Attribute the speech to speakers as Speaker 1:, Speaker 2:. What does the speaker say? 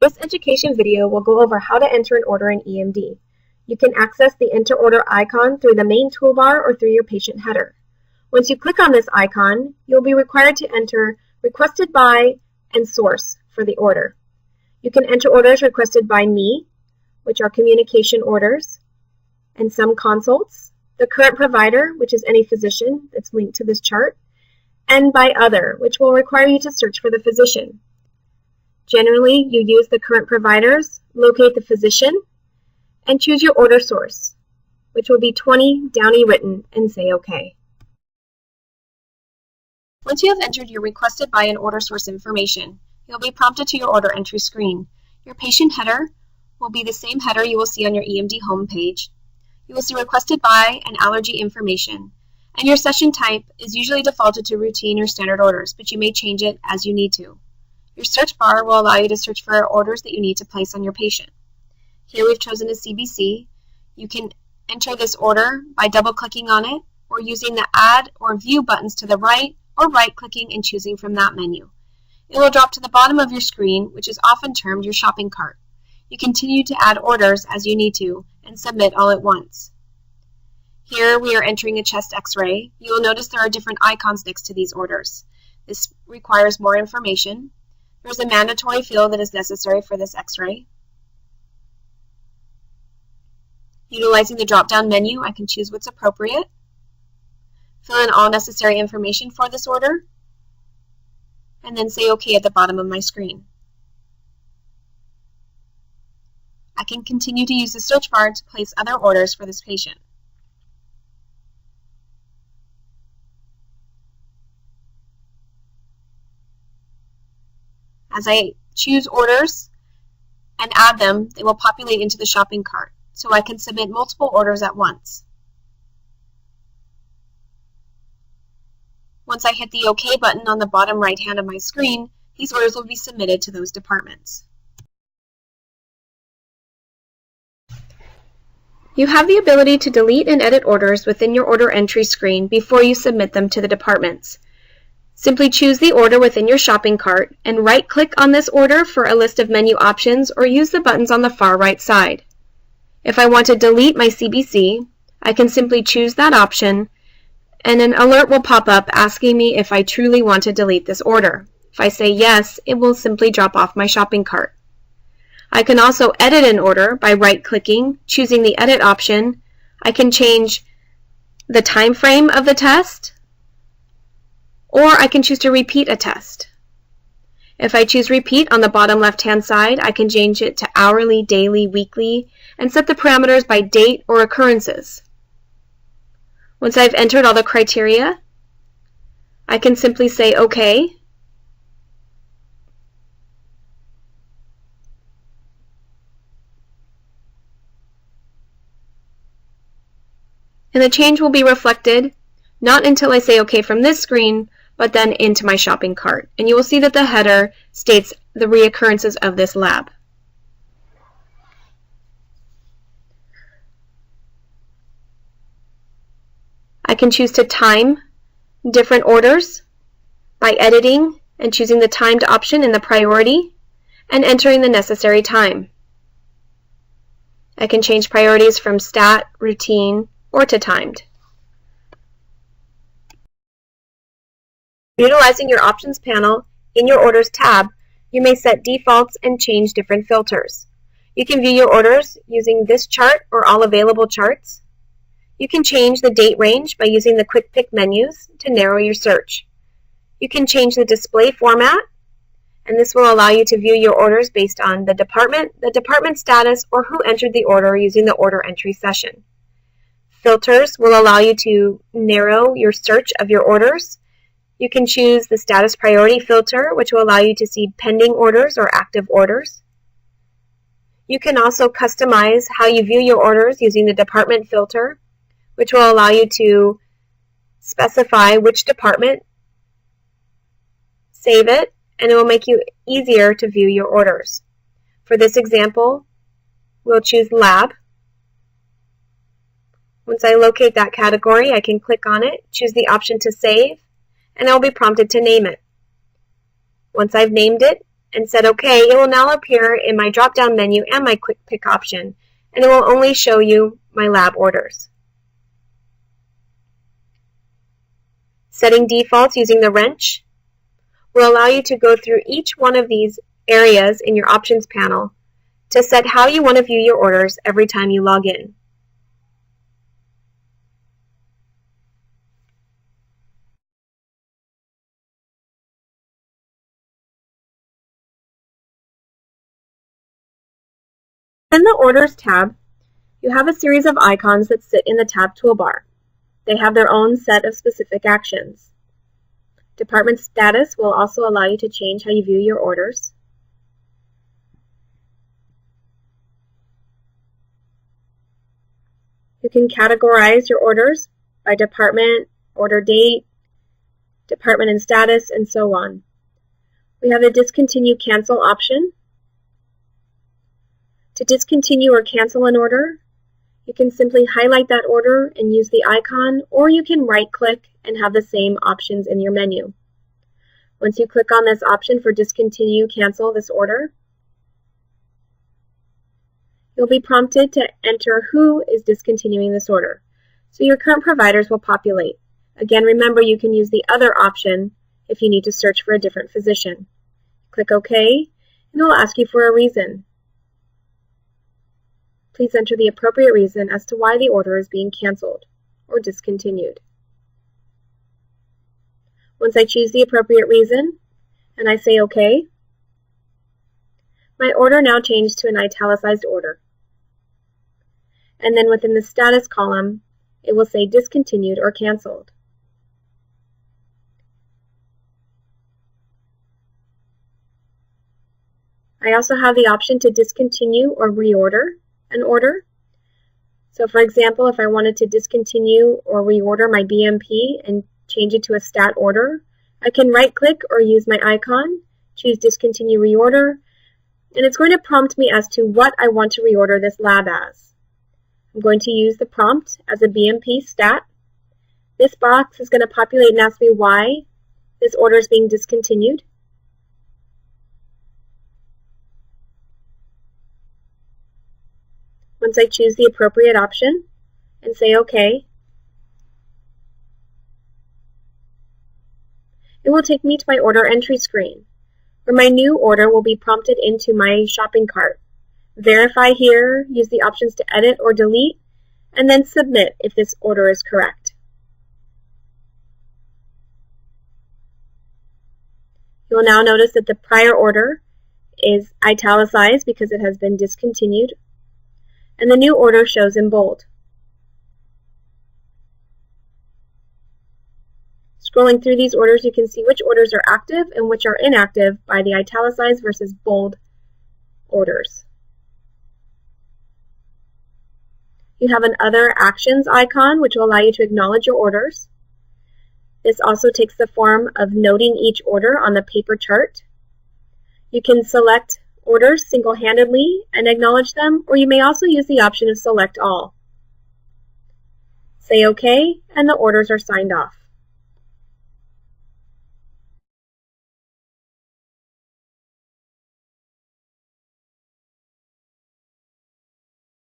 Speaker 1: This education video will go over how to enter an order in EMD. You can access the Enter Order icon through the main toolbar or through your patient header. Once you click on this icon, you'll be required to enter Requested By and Source for the order. You can enter orders requested by me, which are communication orders, and some consults, the current provider, which is any physician that's linked to this chart, and by other, which will require you to search for the physician. Generally, you use the current providers, locate the physician, and choose your order source, which will be 20 Downey written, and say OK. Once you have entered your requested by and order source information, you'll be prompted to your order entry screen. Your patient header will be the same header you will see on your EMD homepage. You will see requested by and allergy information, and your session type is usually defaulted to routine or standard orders, but you may change it as you need to. Your search bar will allow you to search for orders that you need to place on your patient. Here we've chosen a CBC. You can enter this order by double-clicking on it or using the Add or View buttons to the right or right-clicking and choosing from that menu. It will drop to the bottom of your screen, which is often termed your shopping cart. You continue to add orders as you need to and submit all at once. Here we are entering a chest x-ray. You will notice there are different icons next to these orders. This requires more information. There's a mandatory field that is necessary for this x-ray. Utilizing the drop-down menu, I can choose what's appropriate. Fill in all necessary information for this order, and then say OK at the bottom of my screen. I can continue to use the search bar to place other orders for this patient. As I choose orders and add them, they will populate into the shopping cart, so I can submit multiple orders at once. Once I hit the OK button on the bottom right hand of my screen, these orders will be submitted to those departments. You have the ability to delete and edit orders within your order entry screen before you submit them to the departments. Simply choose the order within your shopping cart and right-click on this order for a list of menu options or use the buttons on the far right side. If I want to delete my CBC, I can simply choose that option and an alert will pop up asking me if I truly want to delete this order. If I say yes, it will simply drop off my shopping cart. I can also edit an order by right-clicking, choosing the edit option. I can change the time frame of the test, or I can choose to repeat a test. If I choose repeat on the bottom left-hand side, I can change it to hourly, daily, weekly, and set the parameters by date or occurrences. Once I've entered all the criteria, I can simply say OK. And the change will be reflected not until I say OK from this screen, but then into my shopping cart. And you will see that the header states the reoccurrences of this lab. I can choose to time different orders by editing and choosing the timed option in the priority and entering the necessary time. I can change priorities from stat, routine, or to timed. Utilizing your Options panel in your Orders tab, you may set defaults and change different filters. You can view your orders using this chart or all available charts. You can change the date range by using the Quick Pick menus to narrow your search. You can change the display format, and this will allow you to view your orders based on the department status, or who entered the order using the order entry session. Filters will allow you to narrow your search of your orders. You can choose the status priority filter, which will allow you to see pending orders or active orders. You can also customize how you view your orders using the department filter, which will allow you to specify which department, save it, and it will make you easier to view your orders. For this example, we'll choose lab. Once I locate that category, I can click on it, choose the option to save, and I'll be prompted to name it. Once I've named it, and said OK, it will now appear in my drop-down menu and my quick pick option, and it will only show you my lab orders. Setting defaults using the wrench will allow you to go through each one of these areas in your options panel to set how you want to view your orders every time you log in. In the Orders tab, you have a series of icons that sit in the tab toolbar. They have their own set of specific actions. Department status will also allow you to change how you view your orders. You can categorize your orders by department, order date, department and status, and so on. We have a discontinue cancel option. To discontinue or cancel an order, you can simply highlight that order and use the icon, or you can right-click and have the same options in your menu. Once you click on this option for discontinue, cancel this order, you'll be prompted to enter who is discontinuing this order. So your current providers will populate. Again, remember you can use the other option if you need to search for a different physician. Click OK, and it will ask you for a reason. Please enter the appropriate reason as to why the order is being canceled or discontinued. Once I choose the appropriate reason and I say OK, my order now changed to an italicized order. And then within the status column, it will say discontinued or canceled. I also have the option to discontinue or reorder an order. So for example, if I wanted to discontinue or reorder my BMP and change it to a stat order, I can right-click or use my icon, choose discontinue reorder, and it's going to prompt me as to what I want to reorder this lab as. I'm going to use the prompt as a BMP stat. This box is going to populate and ask me why this order is being discontinued. Once I choose the appropriate option and say OK, it will take me to my order entry screen, where my new order will be prompted into my shopping cart. Verify here, use the options to edit or delete, and then submit if this order is correct. You will now notice that the prior order is italicized because it has been discontinued, and the new order shows in bold. Scrolling through these orders, you can see which orders are active and which are inactive by the italicized versus bold orders. You have an Other Actions icon, which will allow you to acknowledge your orders. This also takes the form of noting each order on the paper chart. You can select orders single-handedly and acknowledge them, or you may also use the option of Select All. Say OK, and the orders are signed off.